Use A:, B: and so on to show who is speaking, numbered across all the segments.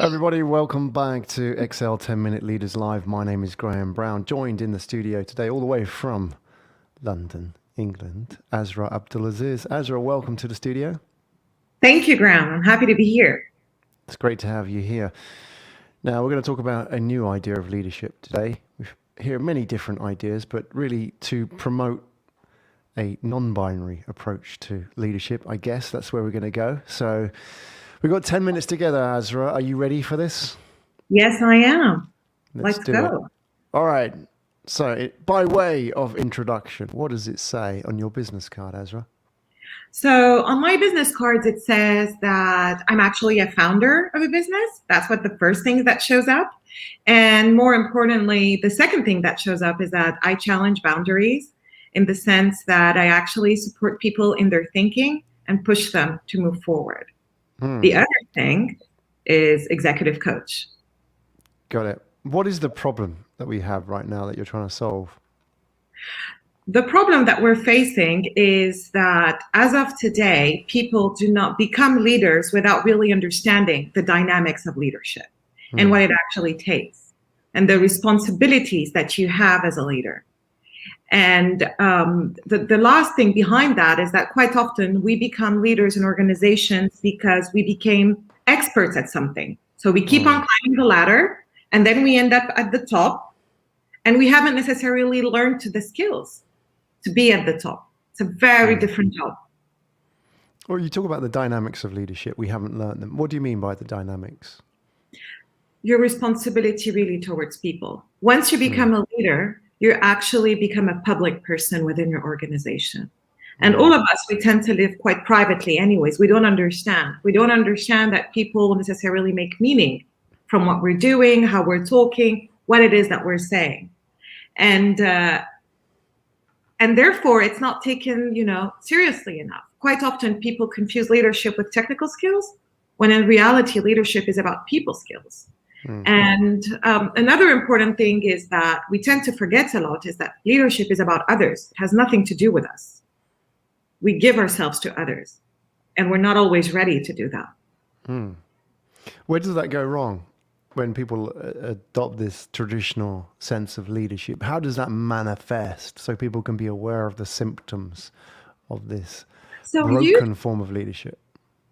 A: Everybody, welcome back to XL 10 Minute Leaders Live. My name is Graham Brown, joined in the studio today all the way from London, England, Asra Abdulaziz. Asra, welcome to the studio.
B: Thank you, Graham. I'm happy to be here.
A: It's great to have you here. Now, we're going to talk about a new idea of leadership today. We hear many different ideas, but really to promote a non-binary approach to leadership, I guess that's where we're going to go. So we've got 10 minutes together, Asra. Are you ready for this?
B: Yes, I am.
A: Let's
B: go.
A: It. All right. So by way of introduction, what does it say on your business card, Asra?
B: So on my business cards, it says that I'm actually a founder of a business. That's what the first thing that shows up. And more importantly, the second thing that shows up is that I challenge boundaries in the sense that I actually support people in their thinking and push them to move forward. The other thing is executive coach.
A: Got it. What is the problem that we have right now that you're trying to solve?
B: The problem that we're facing is that as of today, people do not become leaders without really understanding the dynamics of leadership and what it actually takes and the responsibilities that you have as a leader. And the last thing behind that is that quite often we become leaders in organizations because we became experts at something. So we keep on climbing the ladder and then we end up at the top and we haven't necessarily learned the skills to be at the top. It's a very different job.
A: Well, you talk about the dynamics of leadership. We haven't learned them. What do you mean by the dynamics?
B: Your responsibility really towards people. Once you become a leader, you actually become a public person within your organization. And all of us, we tend to live quite privately anyways. We don't understand. We don't understand that people necessarily make meaning from what we're doing, how we're talking, what it is that we're saying. And therefore, it's not taken, seriously enough. Quite often, people confuse leadership with technical skills, when in reality, leadership is about people skills. And another important thing is that we tend to forget a lot is that leadership is about others. It has nothing to do with us. We give ourselves to others, and we're not always ready to do that.
A: Where does that go wrong when people adopt this traditional sense of leadership? How does that manifest so people can be aware of the symptoms of this broken form of leadership?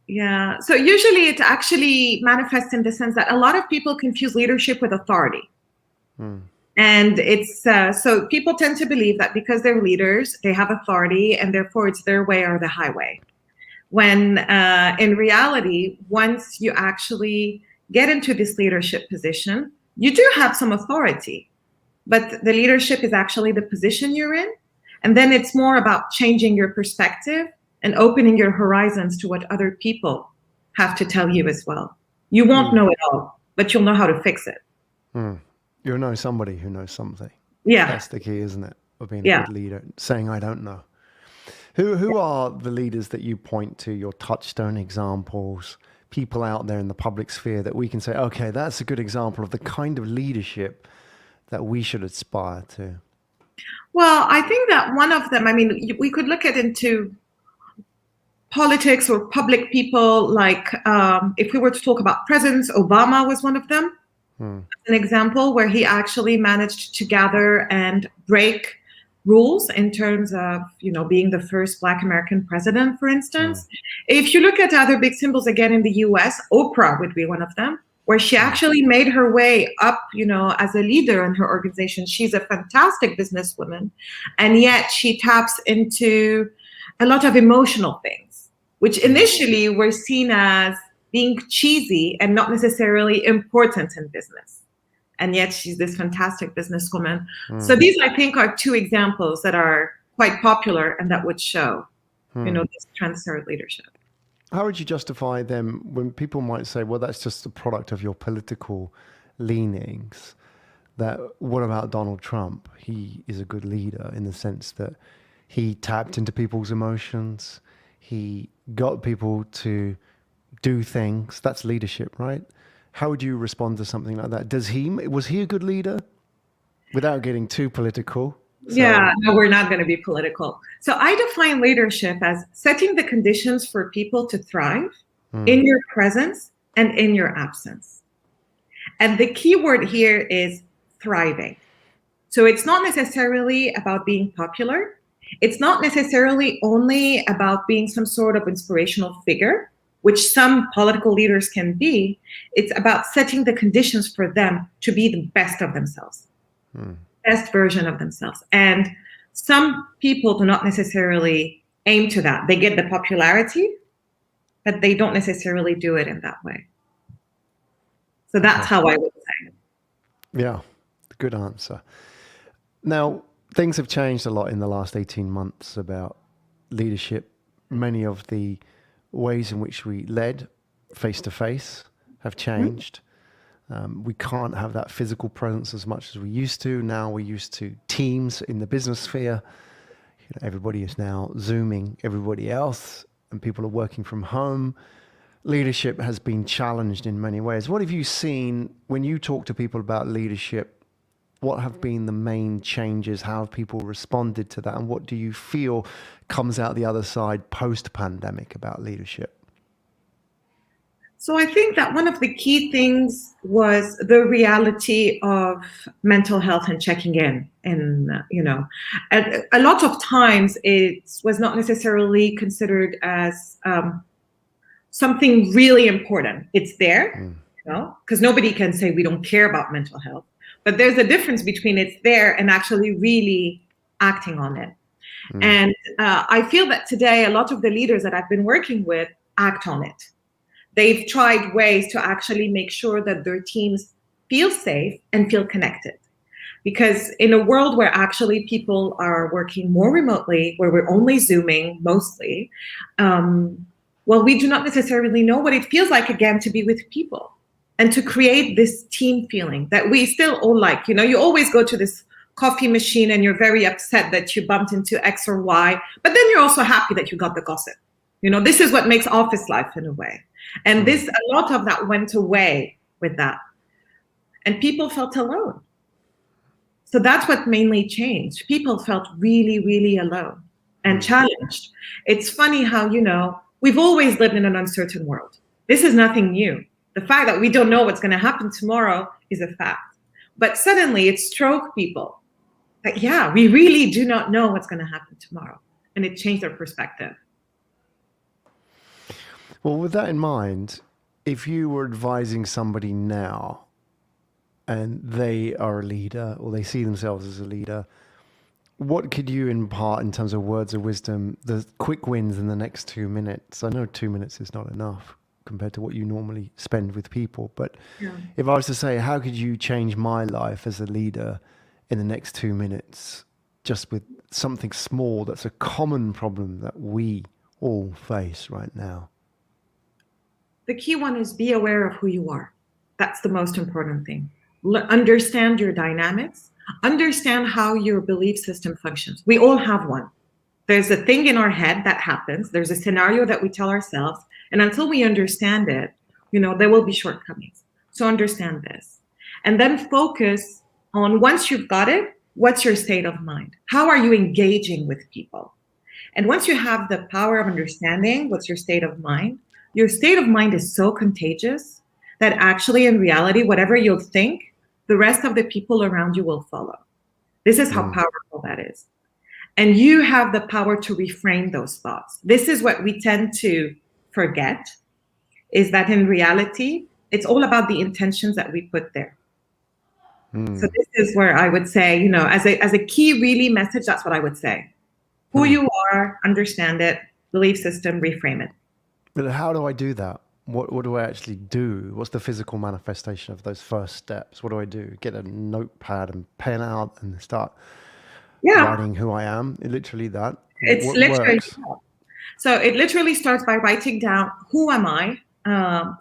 B: Yeah. So usually it actually manifests in the sense that a lot of people confuse leadership with authority. And it's so people tend to believe that because they're leaders, they have authority and therefore it's their way or the highway. When in reality, once you actually get into this leadership position, you do have some authority, but the leadership is actually the position you're in. And then it's more about changing your perspective and opening your horizons to what other people have to tell you as well. You won't know it all, but you'll know how to fix it.
A: You'll know somebody who knows something.
B: Yeah.
A: That's the key, isn't it? Of being a good leader, saying, I don't know. Who are the leaders that you point to, your touchstone examples, people out there in the public sphere that we can say, okay, that's a good example of the kind of leadership that we should aspire to?
B: Well, I think that one of them, we could look at into politics or public people, like if we were to talk about presidents, Obama was one of them. An example where he actually managed to gather and break rules in terms of, being the first Black American president, for instance. If you look at other big symbols again in the US, Oprah would be one of them, where she actually made her way up, as a leader in her organization. She's a fantastic businesswoman, and yet she taps into a lot of emotional things, which initially were seen as being cheesy and not necessarily important in business. And yet she's this fantastic businesswoman. So these, I think, are two examples that are quite popular and that would show, this transferred leadership.
A: How would you justify them when people might say, well, that's just the product of your political leanings? That what about Donald Trump? He is a good leader in the sense that he tapped into people's emotions. He got people to do things. That's leadership, right? How would you respond to something like that? Was he a good leader? Without getting too political.
B: Yeah, no, we're not going to be political. So I define leadership as setting the conditions for people to thrive in your presence and in your absence. And the key word here is thriving. So it's not necessarily about being popular. It's not necessarily only about being some sort of inspirational figure, which some political leaders can be. It's about setting the conditions for them to be the best of themselves, best version of themselves. And some people do not necessarily aim to that. They get the popularity, but they don't necessarily do it in that way. So that's how I would say it.
A: Yeah, good answer. Now, things have changed a lot in the last 18 months about leadership. Many of the ways in which we led face-to-face have changed. We can't have that physical presence as much as we used to. Now we're used to teams in the business sphere. Everybody is now Zooming everybody else, and people are working from home. Leadership has been challenged in many ways. What have you seen when you talk to people about leadership? What have been the main changes? How have people responded to that? And what do you feel comes out the other side post-pandemic about leadership?
B: So I think that one of the key things was the reality of mental health and checking in. And, a lot of times it was not necessarily considered as something really important. It's there, because nobody can say we don't care about mental health. But there's a difference between it's there and actually really acting on it. And I feel that today, a lot of the leaders that I've been working with act on it. They've tried ways to actually make sure that their teams feel safe and feel connected. Because in a world where actually people are working more remotely, where we're only Zooming mostly, we do not necessarily know what it feels like, again, to be with people. And to create this team feeling that we still all like. You always go to this coffee machine and you're very upset that you bumped into X or Y, but then you're also happy that you got the gossip. This is what makes office life in a way. And a lot of that went away with that. And people felt alone. So that's what mainly changed. People felt really, really alone and challenged. It's funny how, we've always lived in an uncertain world. This is nothing new. The fact that we don't know what's going to happen tomorrow is a fact. But suddenly it struck people that, we really do not know what's going to happen tomorrow. And it changed their perspective.
A: Well, with that in mind, if you were advising somebody now and they are a leader or they see themselves as a leader, what could you impart in terms of words of wisdom, the quick wins in the next 2 minutes? I know 2 minutes is not enough compared to what you normally spend with people. But if I was to say, how could you change my life as a leader in the next 2 minutes, just with something small that's a common problem that we all face right now?
B: The key one is be aware of who you are. That's the most important thing. Understand your dynamics. Understand how your belief system functions. We all have one. There's a thing in our head that happens. There's a scenario that we tell ourselves. And until we understand it, there will be shortcomings. So understand this. And then focus on, once you've got it, what's your state of mind? How are you engaging with people? And once you have the power of understanding what's your state of mind is so contagious that actually in reality, whatever you'll think, the rest of the people around you will follow. This is how powerful that is. And you have the power to reframe those thoughts. This is what we tend to forget, is that in reality, it's all about the intentions that we put there. So this is where I would say, as a key really message, that's what I would say. Who you are, understand it, belief system, reframe it.
A: But how do I do that? What do I actually do? What's the physical manifestation of those first steps? What do I do? Get a notepad and pen out and start writing who I am? Literally that.
B: It's
A: what
B: literally
A: works?
B: So it literally starts by writing down, who am I?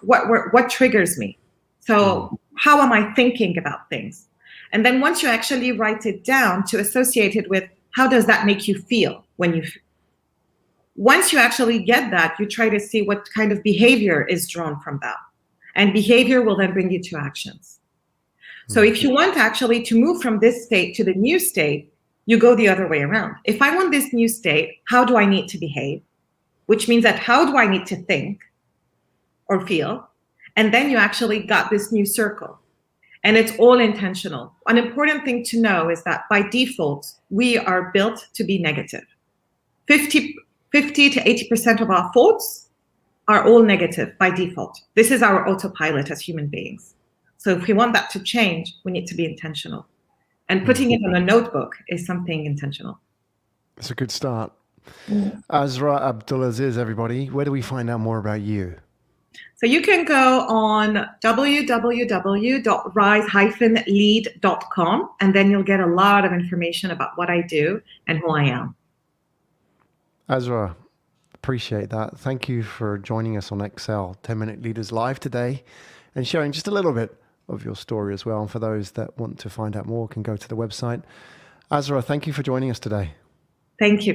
B: What triggers me? So how am I thinking about things? And then once you actually write it down, to associate it with, how does that make you feel when you once you actually get that, you try to see what kind of behavior is drawn from that. And behavior will then bring you to actions. So if you want actually to move from this state to the new state, you go the other way around. If I want this new state, how do I need to behave? Which means that how do I need to think or feel? And then you actually got this new circle. And it's all intentional. An important thing to know is that by default, we are built to be negative. 50 to 80% of our thoughts are all negative by default. This is our autopilot as human beings. So if we want that to change, we need to be intentional. And putting it on a notebook is something intentional.
A: It's a good start. Asra Abdulaziz, everybody, where do we find out more about you?
B: So you can go on www.rise-lead.com, and then you'll get a lot of information about what I do and who I am.
A: Asra, appreciate that. Thank you for joining us on Excel 10-Minute Leaders Live today and sharing just a little bit of your story as well. And for those that want to find out more, can go to the website. Asra, thank you for joining us today.
B: Thank you.